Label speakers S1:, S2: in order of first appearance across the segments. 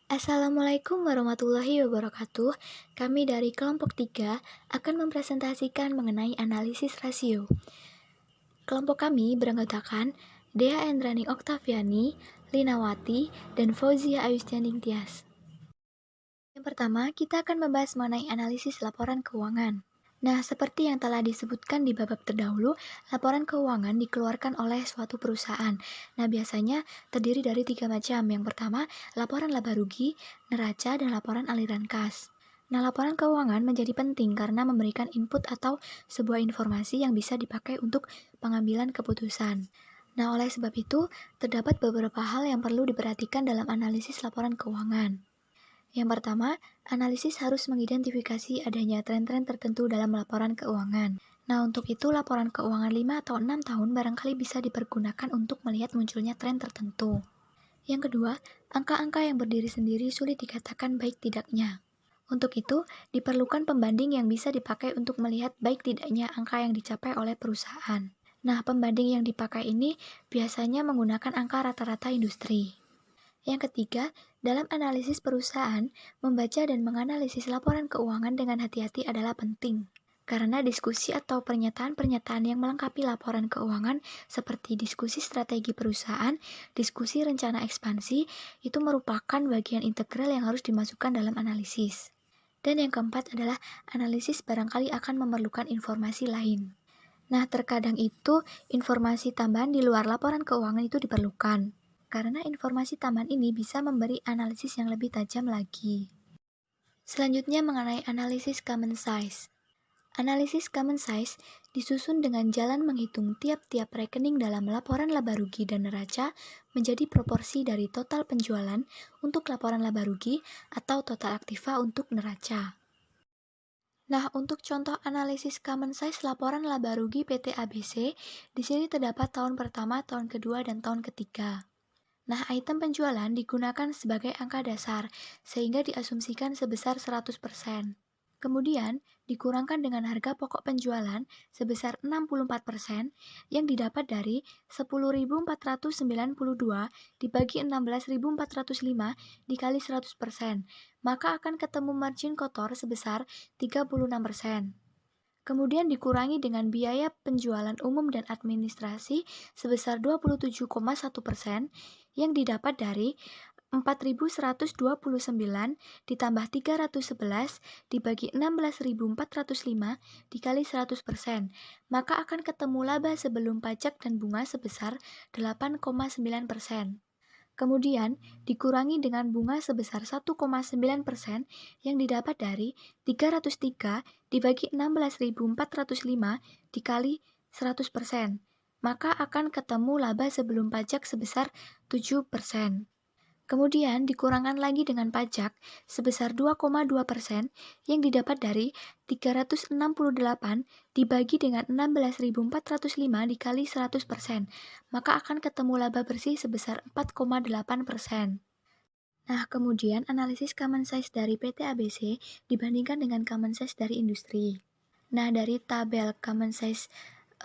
S1: Assalamualaikum warahmatullahi wabarakatuh. Kami dari kelompok 3 akan mempresentasikan mengenai analisis rasio. Kelompok kami beranggotakan Dea Endrani Oktaviani, Linawati, dan Fauzia Ayustianing Tias. Yang pertama, kita akan membahas mengenai analisis laporan keuangan. Nah, seperti yang telah disebutkan di bab terdahulu, laporan keuangan dikeluarkan oleh suatu perusahaan. Nah, biasanya terdiri dari 3 macam. Yang pertama, laporan laba rugi, neraca, dan laporan aliran kas. Nah, laporan keuangan menjadi penting karena memberikan input atau sebuah informasi yang bisa dipakai untuk pengambilan keputusan. Nah, oleh sebab itu, terdapat beberapa hal yang perlu diperhatikan dalam analisis laporan keuangan. Yang pertama, analisis harus mengidentifikasi adanya tren-tren tertentu dalam laporan keuangan. Nah, untuk itu laporan keuangan 5 atau 6 tahun barangkali bisa dipergunakan untuk melihat munculnya tren tertentu. Yang kedua, angka-angka yang berdiri sendiri sulit dikatakan baik tidaknya. Untuk itu, diperlukan pembanding yang bisa dipakai untuk melihat baik tidaknya angka yang dicapai oleh perusahaan. Nah, pembanding yang dipakai ini biasanya menggunakan angka rata-rata industri. Yang ketiga, dalam analisis perusahaan, membaca dan menganalisis laporan keuangan dengan hati-hati adalah penting. Karena diskusi atau pernyataan-pernyataan yang melengkapi laporan keuangan seperti diskusi strategi perusahaan, diskusi rencana ekspansi, itu merupakan bagian integral yang harus dimasukkan dalam analisis. Dan yang keempat adalah analisis barangkali akan memerlukan informasi lain. Nah, terkadang itu informasi tambahan di luar laporan keuangan itu diperlukan. Karena informasi tambahan ini bisa memberi analisis yang lebih tajam lagi. Selanjutnya mengenai analisis common size. Analisis common size disusun dengan jalan menghitung tiap-tiap rekening dalam laporan laba rugi dan neraca menjadi proporsi dari total penjualan untuk laporan laba rugi atau total aktiva untuk neraca. Nah, untuk contoh analisis common size laporan laba rugi PT ABC, di sini terdapat tahun pertama, tahun kedua, dan tahun ketiga. Nah, item penjualan digunakan sebagai angka dasar, sehingga diasumsikan sebesar 100%. Kemudian, dikurangkan dengan harga pokok penjualan sebesar 64% yang didapat dari 10.492 dibagi 16.405 dikali 100%, maka akan ketemu margin kotor sebesar 36%. Kemudian dikurangi dengan biaya penjualan umum dan administrasi sebesar 27,1% yang didapat dari 4.129 ditambah 311 dibagi 16.405 dikali 100%, maka akan ketemu laba sebelum pajak dan bunga sebesar 8,9%. Kemudian dikurangi dengan bunga sebesar 1,9% yang didapat dari 303 dibagi 16.405 dikali 100%, maka akan ketemu laba sebelum pajak sebesar 7%. Kemudian dikurangkan lagi dengan pajak sebesar 2,2% yang didapat dari 368 dibagi dengan 16.405 dikali 100%, maka akan ketemu laba bersih sebesar 4,8%. Nah, kemudian analisis common size dari PT ABC dibandingkan dengan common size dari industri. Nah, dari tabel common size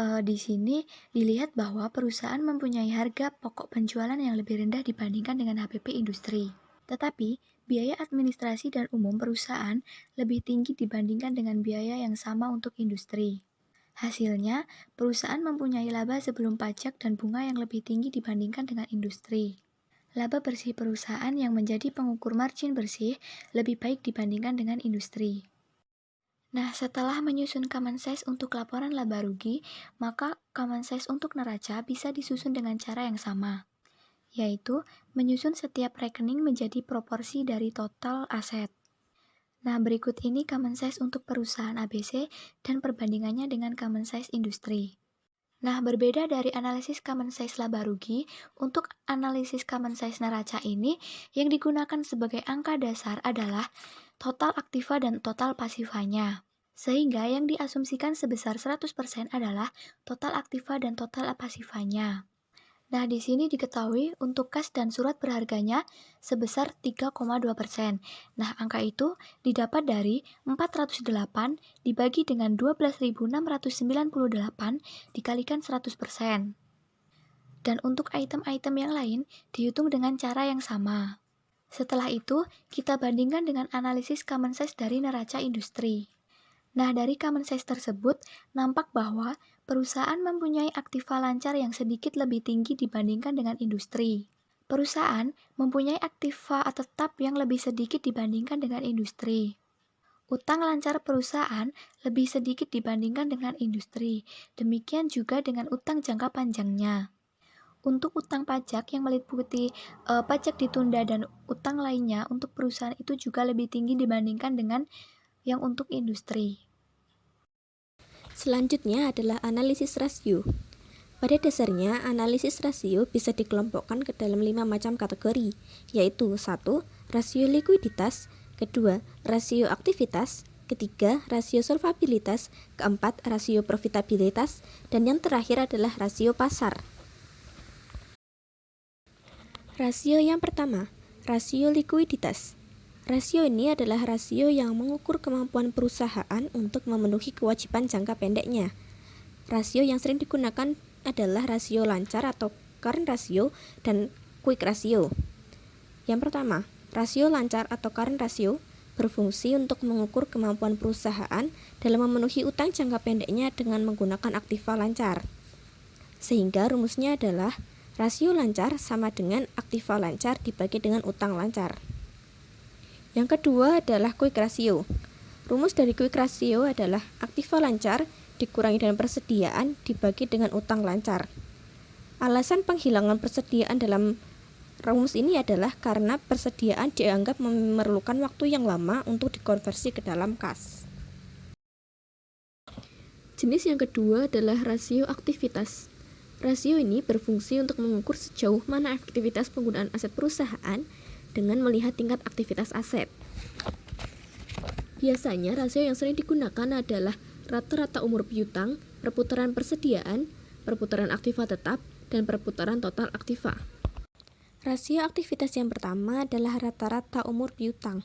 S1: di sini dilihat bahwa perusahaan mempunyai harga pokok penjualan yang lebih rendah dibandingkan dengan HPP industri. Tetapi, biaya administrasi dan umum perusahaan lebih tinggi dibandingkan dengan biaya yang sama untuk industri. Hasilnya, perusahaan mempunyai laba sebelum pajak dan bunga yang lebih tinggi dibandingkan dengan industri. Laba bersih perusahaan yang menjadi pengukur margin bersih lebih baik dibandingkan dengan industri. Nah, setelah menyusun common size untuk laporan laba rugi, maka common size untuk neraca bisa disusun dengan cara yang sama, yaitu menyusun setiap rekening menjadi proporsi dari total aset. Nah, berikut ini common size untuk perusahaan ABC dan perbandingannya dengan common size industri. Nah, berbeda dari analisis common size laba rugi, untuk analisis common size neraca ini yang digunakan sebagai angka dasar adalah total aktiva dan total pasifanya. Sehingga yang diasumsikan sebesar 100% adalah total aktiva dan total pasifanya. Nah, di sini diketahui untuk kas dan surat berharganya sebesar 3,2%. Nah, angka itu didapat dari 408 dibagi dengan 12.698 dikalikan 100%. Dan untuk item-item yang lain dihitung dengan cara yang sama. Setelah itu, kita bandingkan dengan analisis common size dari neraca industri. Nah, dari common size tersebut, nampak bahwa perusahaan mempunyai aktiva lancar yang sedikit lebih tinggi dibandingkan dengan industri. Perusahaan mempunyai aktiva tetap yang lebih sedikit dibandingkan dengan industri. Utang lancar perusahaan lebih sedikit dibandingkan dengan industri. Demikian juga dengan utang jangka panjangnya. Untuk utang pajak yang meliputi pajak ditunda dan utang lainnya untuk perusahaan itu juga lebih tinggi dibandingkan dengan yang untuk industri.
S2: Selanjutnya adalah analisis rasio. Pada dasarnya, analisis rasio bisa dikelompokkan ke dalam 5 macam kategori, yaitu 1. Rasio likuiditas, kedua, rasio aktivitas, ketiga, rasio solvabilitas, keempat, rasio profitabilitas, dan yang terakhir adalah rasio pasar. Rasio yang pertama, rasio likuiditas. Rasio ini adalah rasio yang mengukur kemampuan perusahaan untuk memenuhi kewajiban jangka pendeknya. Rasio yang sering digunakan adalah rasio lancar atau current ratio dan quick ratio. Yang pertama, rasio lancar atau current ratio berfungsi untuk mengukur kemampuan perusahaan dalam memenuhi utang jangka pendeknya dengan menggunakan aktiva lancar. Sehingga rumusnya adalah rasio lancar sama dengan aktiva lancar dibagi dengan utang lancar. Yang kedua adalah quick ratio. Rumus dari quick ratio adalah aktiva lancar dikurangi dengan persediaan dibagi dengan utang lancar. Alasan penghilangan persediaan dalam rumus ini adalah karena persediaan dianggap memerlukan waktu yang lama untuk dikonversi ke dalam kas. Jenis yang kedua adalah rasio aktivitas. Rasio ini berfungsi untuk mengukur sejauh mana efektivitas penggunaan aset perusahaan dengan melihat tingkat aktivitas aset. Biasanya rasio yang sering digunakan adalah rata-rata umur piutang, perputaran persediaan, perputaran aktiva tetap, dan perputaran total aktiva. Rasio aktivitas yang pertama adalah rata-rata umur piutang.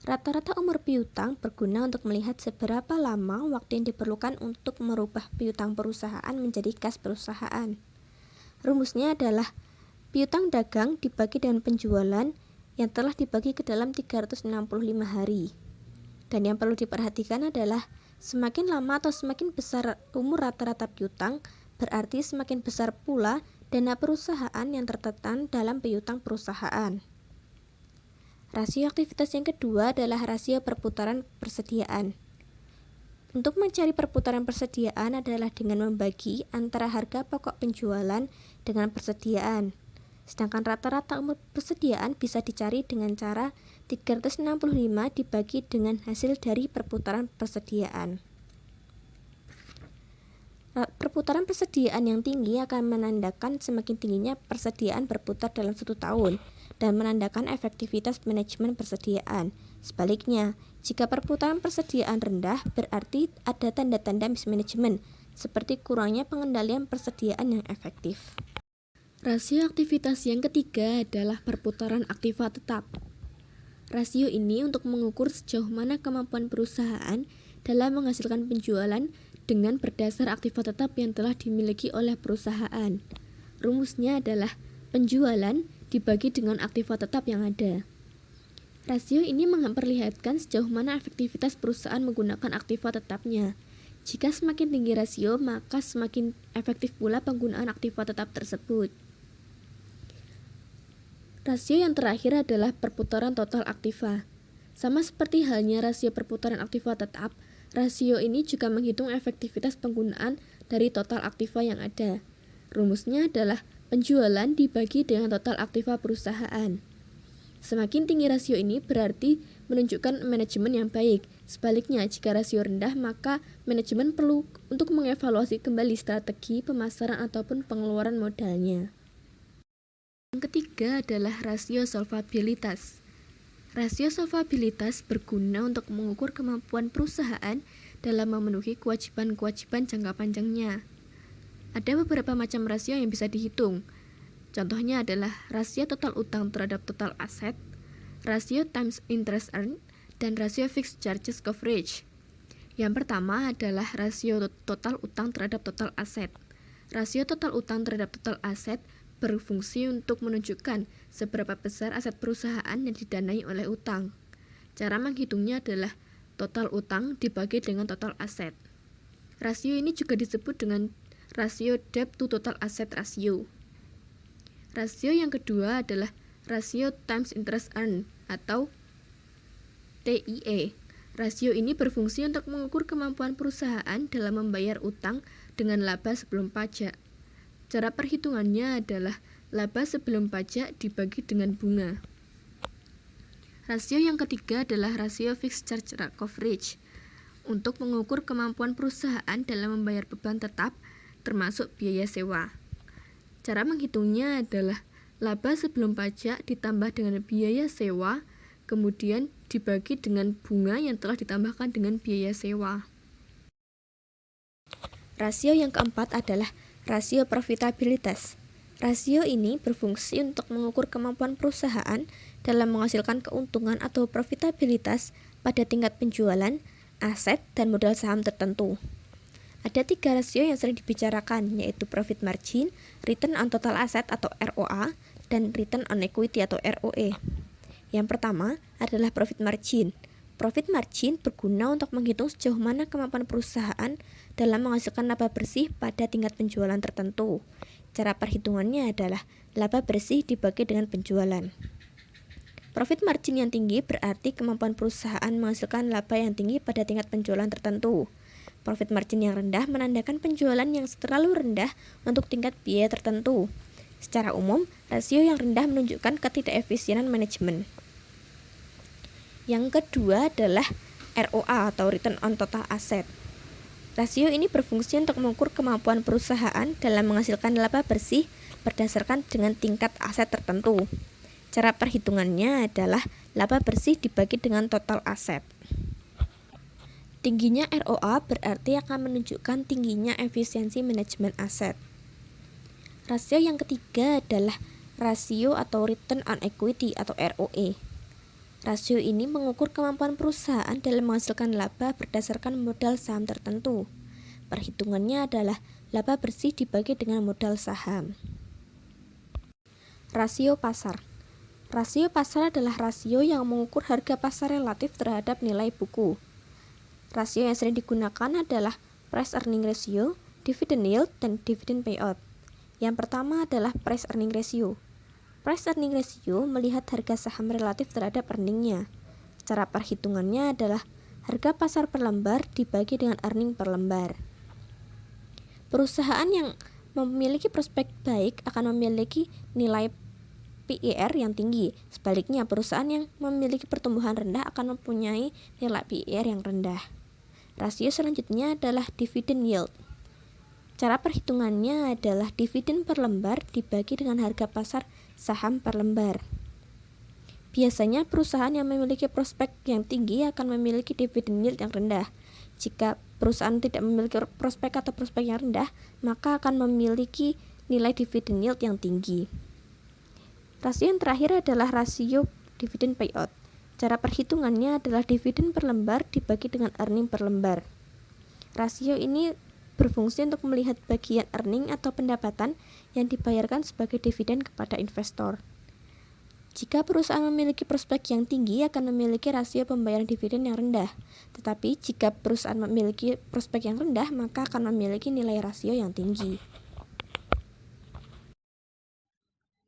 S2: Rata-rata umur piutang berguna untuk melihat seberapa lama waktu yang diperlukan untuk merubah piutang perusahaan menjadi kas perusahaan. Rumusnya adalah piutang dagang dibagi dengan penjualan yang telah dibagi ke dalam 365 hari. Dan yang perlu diperhatikan adalah semakin lama atau semakin besar umur rata-rata piutang, berarti semakin besar pula dana perusahaan yang tertekan dalam piutang perusahaan. Rasio aktivitas yang kedua adalah rasio perputaran persediaan. Untuk mencari perputaran persediaan adalah dengan membagi antara harga pokok penjualan dengan persediaan. Sedangkan rata-rata umur persediaan bisa dicari dengan cara 365 dibagi dengan hasil dari perputaran persediaan. Perputaran persediaan yang tinggi akan menandakan semakin tingginya persediaan berputar dalam 1 tahun dan menandakan efektivitas manajemen persediaan. Sebaliknya, jika perputaran persediaan rendah berarti ada tanda-tanda mismanagement seperti kurangnya pengendalian persediaan yang efektif. Rasio aktivitas yang ketiga adalah perputaran aktiva tetap. Rasio ini untuk mengukur sejauh mana kemampuan perusahaan dalam menghasilkan penjualan dengan berdasar aktiva tetap yang telah dimiliki oleh perusahaan. Rumusnya adalah penjualan dibagi dengan aktiva tetap yang ada. Rasio ini memperlihatkan sejauh mana efektivitas perusahaan menggunakan aktiva tetapnya. Jika semakin tinggi rasio, maka semakin efektif pula penggunaan aktiva tetap tersebut. Rasio yang terakhir adalah perputaran total aktiva. Sama seperti halnya rasio perputaran aktiva tetap, rasio ini juga menghitung efektivitas penggunaan dari total aktiva yang ada. Rumusnya adalah penjualan dibagi dengan total aktiva perusahaan. Semakin tinggi rasio ini berarti menunjukkan manajemen yang baik. Sebaliknya, jika rasio rendah, maka manajemen perlu untuk mengevaluasi kembali strategi pemasaran ataupun pengeluaran modalnya. Yang ketiga adalah rasio solvabilitas. Rasio solvabilitas berguna untuk mengukur kemampuan perusahaan dalam memenuhi kewajiban-kewajiban jangka panjangnya. Ada beberapa macam rasio yang bisa dihitung. Contohnya adalah rasio total utang terhadap total aset, rasio times interest earned, dan rasio fixed charges coverage. Yang pertama adalah rasio total utang terhadap total aset. Rasio total utang terhadap total aset berfungsi untuk menunjukkan seberapa besar aset perusahaan yang didanai oleh utang. Cara menghitungnya adalah total utang dibagi dengan total aset. Rasio ini juga disebut dengan rasio debt to total asset ratio. Rasio yang kedua adalah rasio times interest earned atau TIE. Rasio ini berfungsi untuk mengukur kemampuan perusahaan dalam membayar utang dengan laba sebelum pajak. Cara perhitungannya adalah laba sebelum pajak dibagi dengan bunga. Rasio yang ketiga adalah rasio fixed charge coverage untuk mengukur kemampuan perusahaan dalam membayar beban tetap termasuk biaya sewa. Cara menghitungnya adalah laba sebelum pajak ditambah dengan biaya sewa, kemudian dibagi dengan bunga yang telah ditambahkan dengan biaya sewa. Rasio yang keempat adalah rasio profitabilitas. Rasio ini berfungsi untuk mengukur kemampuan perusahaan dalam menghasilkan keuntungan atau profitabilitas pada tingkat penjualan, aset, dan modal saham tertentu. Ada 3 rasio yang sering dibicarakan, yaitu profit margin, return on total asset atau ROA, dan return on equity atau ROE. Yang pertama adalah profit margin. Profit margin berguna untuk menghitung sejauh mana kemampuan perusahaan dalam menghasilkan laba bersih pada tingkat penjualan tertentu. Cara perhitungannya adalah laba bersih dibagi dengan penjualan. Profit margin yang tinggi berarti kemampuan perusahaan menghasilkan laba yang tinggi pada tingkat penjualan tertentu. Profit margin yang rendah menandakan penjualan yang terlalu rendah untuk tingkat biaya tertentu. Secara umum, rasio yang rendah menunjukkan ketidakefisienan manajemen. Yang kedua adalah ROA atau return on total asset. Rasio ini berfungsi untuk mengukur kemampuan perusahaan dalam menghasilkan laba bersih berdasarkan dengan tingkat aset tertentu. Cara perhitungannya adalah laba bersih dibagi dengan total aset. Tingginya ROA berarti akan menunjukkan tingginya efisiensi manajemen aset. Rasio yang ketiga adalah rasio atau return on equity atau ROE. Rasio ini mengukur kemampuan perusahaan dalam menghasilkan laba berdasarkan modal saham tertentu. Perhitungannya adalah laba bersih dibagi dengan modal saham. Rasio pasar. Rasio pasar adalah rasio yang mengukur harga pasar relatif terhadap nilai buku. Rasio yang sering digunakan adalah price earning ratio, dividend yield, dan dividend payout. Yang pertama adalah price earning ratio. Price earning ratio melihat harga saham relatif terhadap earningnya. Cara perhitungannya adalah harga pasar per lembar dibagi dengan earning per lembar. Perusahaan yang memiliki prospek baik akan memiliki nilai PER yang tinggi. Sebaliknya, perusahaan yang memiliki pertumbuhan rendah akan mempunyai nilai PER yang rendah. Rasio selanjutnya adalah dividend yield. Cara perhitungannya adalah dividen per lembar dibagi dengan harga pasar saham per lembar. Biasanya perusahaan yang memiliki prospek yang tinggi akan memiliki dividen yield yang rendah. Jika perusahaan tidak memiliki prospek atau prospek yang rendah, maka akan memiliki nilai dividen yield yang tinggi. Rasio yang terakhir adalah rasio dividen payout. Cara perhitungannya adalah dividen per lembar dibagi dengan earning per lembar. Rasio ini berfungsi untuk melihat bagian earning atau pendapatan yang dibayarkan sebagai dividen kepada investor. Jika perusahaan memiliki prospek yang tinggi akan memiliki rasio pembayaran dividen yang rendah. Tetapi jika perusahaan memiliki prospek yang rendah, maka akan memiliki nilai rasio yang tinggi.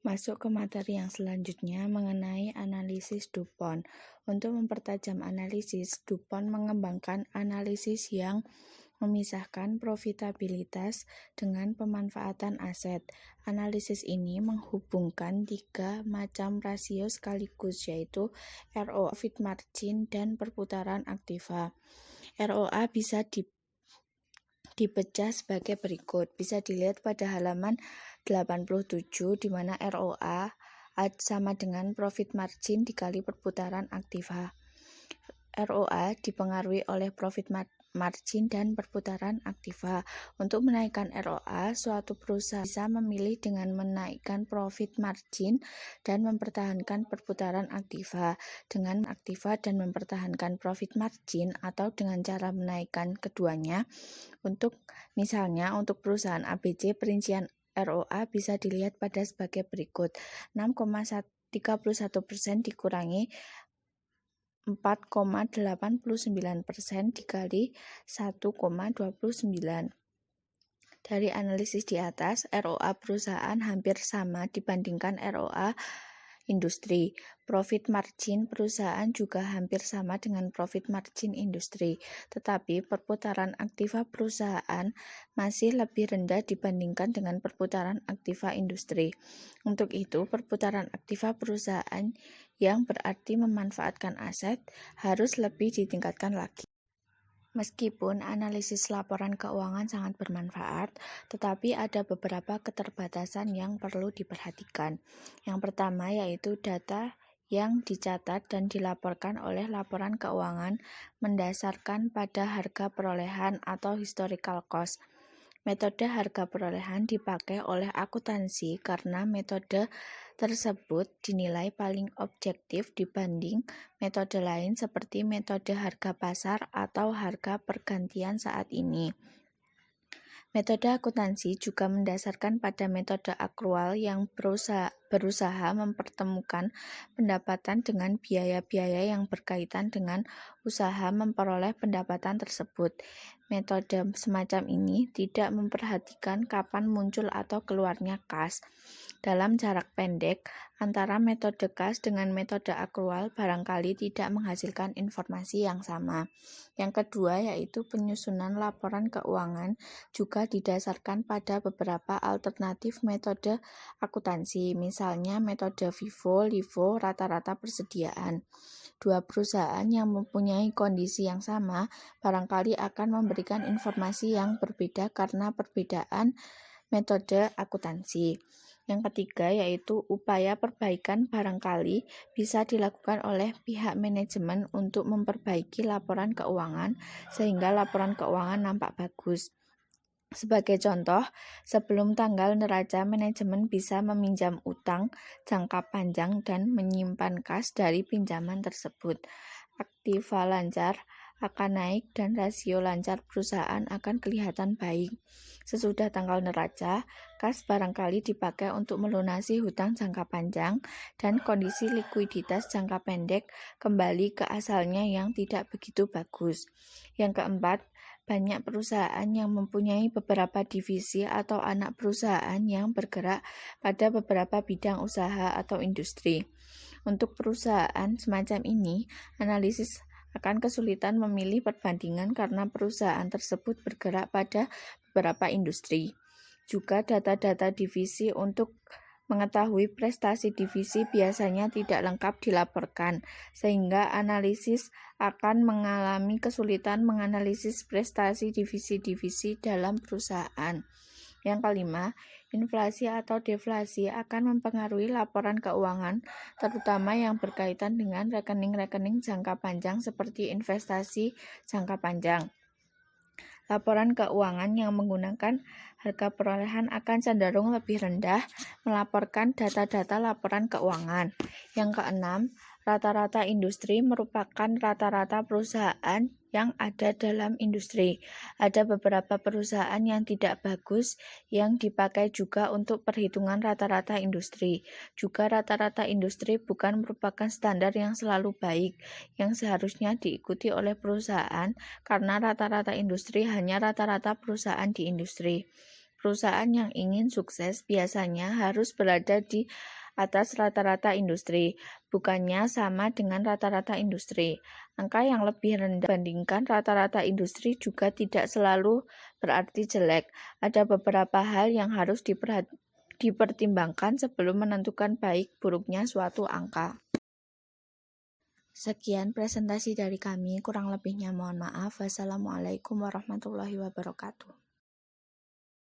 S3: Masuk ke materi yang selanjutnya mengenai analisis DuPont. Untuk mempertajam analisis, DuPont mengembangkan analisis yang memisahkan profitabilitas dengan pemanfaatan aset. Analisis ini menghubungkan 3 macam rasio sekaligus, yaitu ROA, profit margin, dan perputaran aktiva. ROA bisa dipecah sebagai berikut. Bisa dilihat pada halaman 87 di mana ROA sama dengan profit margin dikali perputaran aktiva. ROA dipengaruhi oleh profit margin dan perputaran aktiva. Untuk menaikkan ROA, suatu perusahaan bisa memilih dengan menaikkan profit margin dan mempertahankan perputaran aktiva, dengan aktiva dan mempertahankan profit margin, atau dengan cara menaikkan keduanya. Misalnya untuk perusahaan ABC, perincian ROA bisa dilihat pada sebagai berikut. 6,31% dikurangi 4,89% dikali 1,29. Dari analisis di atas, ROA perusahaan hampir sama dibandingkan ROA industri. Profit margin perusahaan juga hampir sama dengan profit margin industri, tetapi perputaran aktiva perusahaan masih lebih rendah dibandingkan dengan perputaran aktiva industri. Untuk itu, perputaran aktiva perusahaan yang berarti memanfaatkan aset harus lebih ditingkatkan lagi. Meskipun analisis laporan keuangan sangat bermanfaat, tetapi ada beberapa keterbatasan yang perlu diperhatikan. Yang pertama yaitu data yang dicatat dan dilaporkan oleh laporan keuangan mendasarkan pada harga perolehan atau historical cost. Metode harga perolehan dipakai oleh akuntansi karena metode tersebut dinilai paling objektif dibanding metode lain seperti metode harga pasar atau harga pergantian saat ini. Metode akuntansi juga mendasarkan pada metode akrual yang berusaha mempertemukan pendapatan dengan biaya-biaya yang berkaitan dengan usaha memperoleh pendapatan tersebut. Metode semacam ini tidak memperhatikan kapan muncul atau keluarnya kas. Dalam jarak pendek, antara metode kas dengan metode akrual barangkali tidak menghasilkan informasi yang sama. Yang kedua yaitu penyusunan laporan keuangan juga didasarkan pada beberapa alternatif metode akuntansi, misalnya metode FIFO, LIFO, rata-rata persediaan. Dua perusahaan yang mempunyai kondisi yang sama barangkali akan memberikan informasi yang berbeda karena perbedaan metode akuntansi. Yang ketiga yaitu upaya perbaikan barangkali bisa dilakukan oleh pihak manajemen untuk memperbaiki laporan keuangan sehingga laporan keuangan nampak bagus. Sebagai contoh, sebelum tanggal neraca manajemen bisa meminjam utang jangka panjang dan menyimpan kas dari pinjaman tersebut. Aktiva lancar akan naik dan rasio lancar perusahaan akan kelihatan baik. Sesudah tanggal neraca, kas barangkali dipakai untuk melunasi hutang jangka panjang dan kondisi likuiditas jangka pendek kembali ke asalnya yang tidak begitu bagus. Yang keempat, banyak perusahaan yang mempunyai beberapa divisi atau anak perusahaan yang bergerak pada beberapa bidang usaha atau industri. Untuk perusahaan semacam ini, analisis akan kesulitan memilih perbandingan karena perusahaan tersebut bergerak pada beberapa industri. Juga data-data divisi untuk mengetahui prestasi divisi biasanya tidak lengkap dilaporkan, sehingga analisis akan mengalami kesulitan menganalisis prestasi divisi-divisi dalam perusahaan. Yang kelima, inflasi atau deflasi akan mempengaruhi laporan keuangan, terutama yang berkaitan dengan rekening-rekening jangka panjang seperti investasi jangka panjang. Laporan keuangan yang menggunakan harga perolehan akan cenderung lebih rendah melaporkan data-data laporan keuangan. Yang keenam, rata-rata industri merupakan rata-rata perusahaan yang ada dalam industri. Ada beberapa perusahaan yang tidak bagus yang dipakai juga untuk perhitungan rata-rata industri. Juga rata-rata industri bukan merupakan standar yang selalu baik, yang seharusnya diikuti oleh perusahaan karena rata-rata industri hanya rata-rata perusahaan di industri. Perusahaan yang ingin sukses biasanya harus berada di atas rata-rata industri, bukannya sama dengan rata-rata industri. Angka yang lebih rendah dibandingkan rata-rata industri juga tidak selalu berarti jelek. Ada beberapa hal yang harus dipertimbangkan sebelum menentukan baik buruknya suatu angka. Sekian presentasi dari kami, kurang lebihnya mohon maaf. Wassalamualaikum warahmatullahi wabarakatuh.